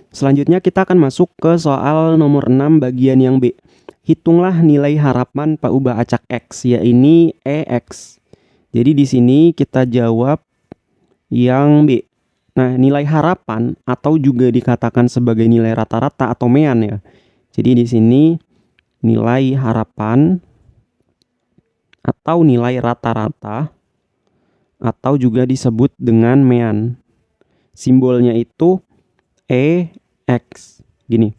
Selanjutnya kita akan masuk ke soal nomor 6 bagian yang B. Hitunglah nilai harapan paubah acak X, yaitu EX. Jadi di sini kita jawab yang B. Nah, nilai harapan atau juga dikatakan sebagai nilai rata-rata atau mean ya. Jadi di sini nilai harapan atau nilai rata-rata atau juga disebut dengan mean. Simbolnya itu EX. Gini.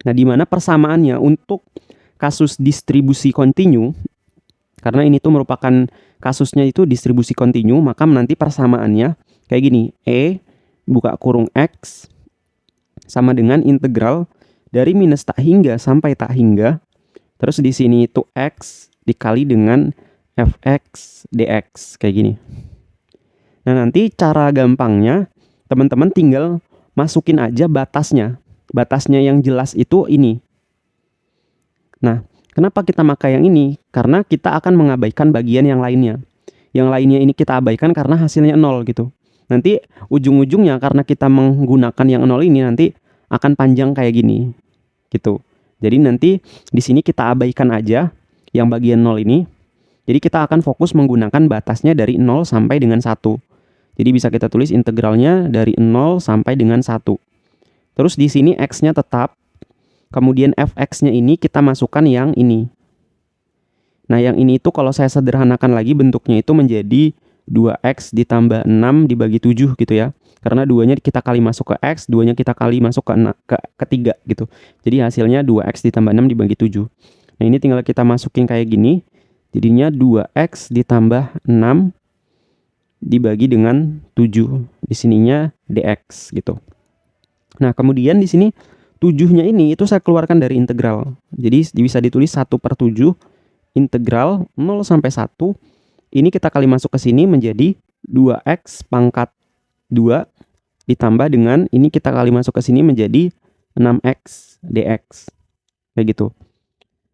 Nah, di mana persamaannya untuk kasus distribusi kontinu, karena ini tuh merupakan kasusnya itu distribusi kontinu, maka nanti persamaannya kayak gini. E buka kurung X sama dengan integral dari minus tak hingga sampai tak hingga. Terus di sini itu X dikali dengan fx dx kayak gini. Nah, nanti cara gampangnya teman-teman tinggal masukin aja batasnya. Batasnya yang jelas itu ini. Nah, kenapa kita pakai yang ini? Karena kita akan mengabaikan bagian yang lainnya. Yang lainnya ini kita abaikan karena hasilnya 0 gitu. Nanti ujung-ujungnya karena kita menggunakan yang 0 ini nanti akan panjang kayak gini. Gitu. Jadi nanti di sini kita abaikan aja yang bagian 0 ini. Jadi kita akan fokus menggunakan batasnya dari 0 sampai dengan 1. Jadi bisa kita tulis integralnya dari 0 sampai dengan 1. Terus di sini X-nya tetap. Kemudian fx-nya ini kita masukkan yang ini. Nah, yang ini itu kalau saya sederhanakan lagi bentuknya itu menjadi 2x ditambah 6 dibagi 7 gitu ya. Karena 2-nya kita kali masuk ke x, 2-nya kita kali masuk ke 3 gitu. Jadi hasilnya 2x ditambah 6 dibagi 7. Nah, ini tinggal kita masukin kayak gini. Jadinya 2x ditambah 6 dibagi dengan 7. Di sininya dx gitu. Nah, kemudian di sini 7-nya ini itu saya keluarkan dari integral. Jadi bisa ditulis 1/7 integral 0 sampai 1. Ini kita kali masuk ke sini menjadi 2x pangkat 2 ditambah dengan ini kita kali masuk ke sini menjadi 6x dx. Kayak gitu.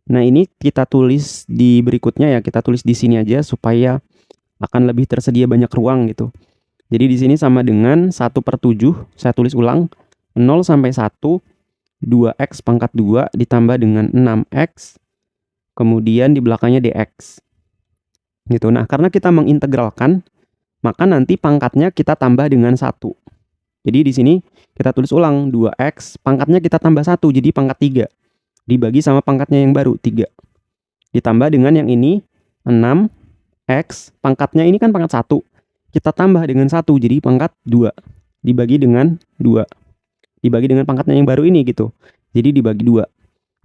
Nah, ini kita tulis di berikutnya ya, kita tulis di sini aja supaya akan lebih tersedia banyak ruang gitu. Jadi di sini sama dengan 1/7, saya tulis ulang 0 sampai 1 2x pangkat 2 ditambah dengan 6x kemudian di belakangnya dx. Gitu. Nah, karena kita mengintegralkan, maka nanti pangkatnya kita tambah dengan 1. Jadi di sini kita tulis ulang 2x pangkatnya kita tambah 1 jadi pangkat 3. Dibagi sama pangkatnya yang baru 3. Ditambah dengan yang ini 6x pangkatnya ini kan pangkat 1. Kita tambah dengan 1 jadi pangkat 2. Dibagi dengan 2. Dibagi dengan pangkatnya yang baru ini gitu. Jadi dibagi 2.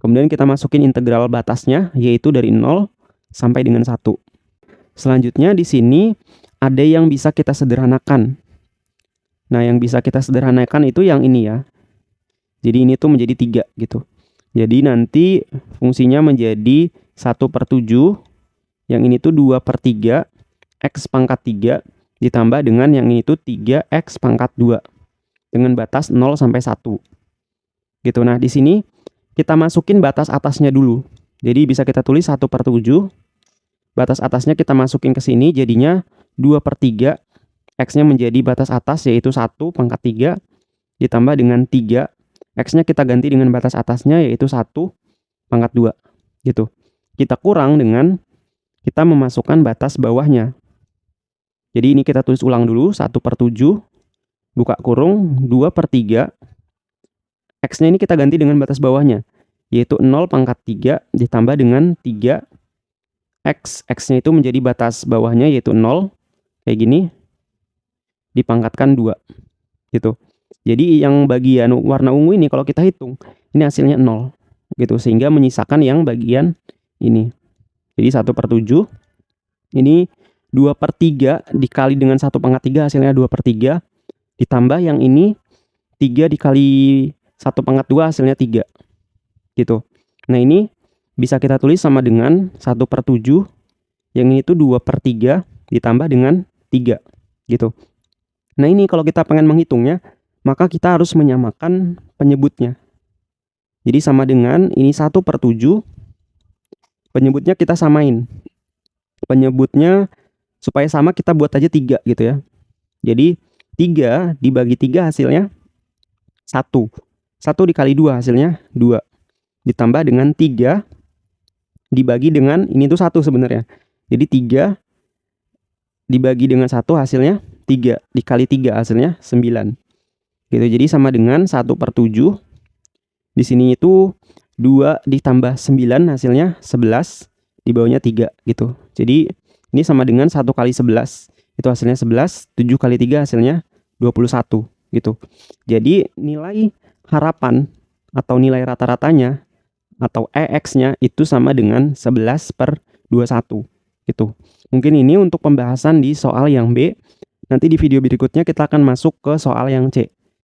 Kemudian kita masukin integral batasnya yaitu dari 0 sampai dengan 1. Selanjutnya di sini ada yang bisa kita sederhanakan. Nah, yang bisa kita sederhanakan itu yang ini ya. Jadi ini tuh menjadi 3 gitu. Jadi nanti fungsinya menjadi 1/7. Yang ini tuh 2/3 x pangkat 3 ditambah dengan yang ini tuh 3x pangkat 2 dengan batas 0 sampai 1. Gitu. Nah, di sini kita masukin batas atasnya dulu. Jadi bisa kita tulis 1/7. Batas atasnya kita masukin ke sini jadinya 2/3. X-nya menjadi batas atas yaitu 1 pangkat 3 ditambah dengan 3. X-nya kita ganti dengan batas atasnya yaitu 1 pangkat 2. Gitu. Kita kurang dengan kita memasukkan batas bawahnya. Jadi ini kita tulis ulang dulu 1/7 buka kurung 2/3. X-nya ini kita ganti dengan batas bawahnya yaitu 0 pangkat 3 ditambah dengan 3 X. X-nya itu menjadi batas bawahnya yaitu 0 kayak gini dipangkatkan 2 gitu. Jadi yang bagian warna ungu ini kalau kita hitung ini hasilnya 0 gitu sehingga menyisakan yang bagian ini. Jadi 1/7 ini 2/3 dikali dengan 1 pangkat 3 hasilnya 2/3 ditambah yang ini 3 dikali 1 pangkat 2 hasilnya 3 gitu. Nah, ini bisa kita tulis sama dengan 1/7 yang ini tuh 2/3 ditambah dengan 3 gitu. Nah, ini kalau kita pengen menghitungnya maka kita harus menyamakan penyebutnya. Jadi sama dengan ini 1/7 penyebutnya kita samain. Penyebutnya supaya sama kita buat aja 3 gitu ya. Jadi 3 dibagi 3 hasilnya 1. 1 dikali 2 hasilnya 2. Ditambah dengan 3 dibagi dengan, ini tuh 1 sebenarnya. Jadi 3 dibagi dengan 1 hasilnya 3. Dikali 3 hasilnya 9. Gitu. Jadi sama dengan 1/7. Di sini itu 2 ditambah 9 hasilnya 11. Di bawahnya 3 gitu. Jadi ini sama dengan 1 kali 11. Itu hasilnya 11. 7 kali 3 hasilnya 21 gitu. Jadi nilai harapan atau nilai rata-ratanya atau EX-nya itu sama dengan 11/21 gitu. Mungkin ini untuk pembahasan di soal yang B. Nanti di video berikutnya kita akan masuk ke soal yang C.